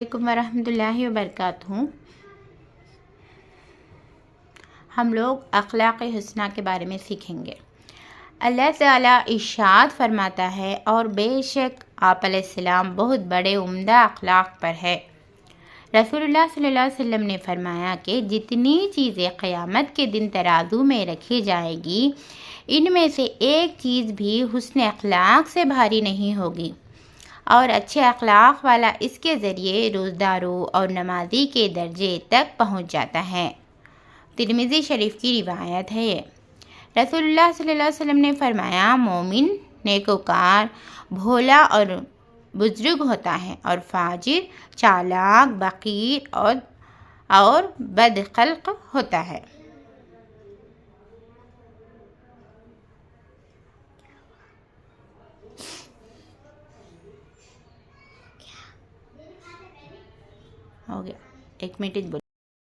علیکم ورحمۃ اللہ وبرکاتہ۔ ہم لوگ اخلاق حسنہ کے بارے میں سیکھیں گے۔ اللہ تعالیٰ ارشاد فرماتا ہے، اور بے شک آپ علیہ السلام بہت بڑے عمدہ اخلاق پر ہے۔ رسول اللہ صلی اللہ علیہ وسلم نے فرمایا کہ جتنی چیزیں قیامت کے دن ترازو میں رکھی جائیں گی، ان میں سے ایک چیز بھی حسن اخلاق سے بھاری نہیں ہوگی، اور اچھے اخلاق والا اس کے ذریعے روزداروں اور نمازی کے درجے تک پہنچ جاتا ہے۔ ترمذی شریف کی روایت ہے یہ۔ رسول اللہ صلی اللہ علیہ وسلم نے فرمایا، مومن نیکوکار بھولا اور بزرگ ہوتا ہے، اور فاجر چالاک بخیل اور بدخلق ہوتا ہے۔ ہو گیا، 1 منٹ بولو۔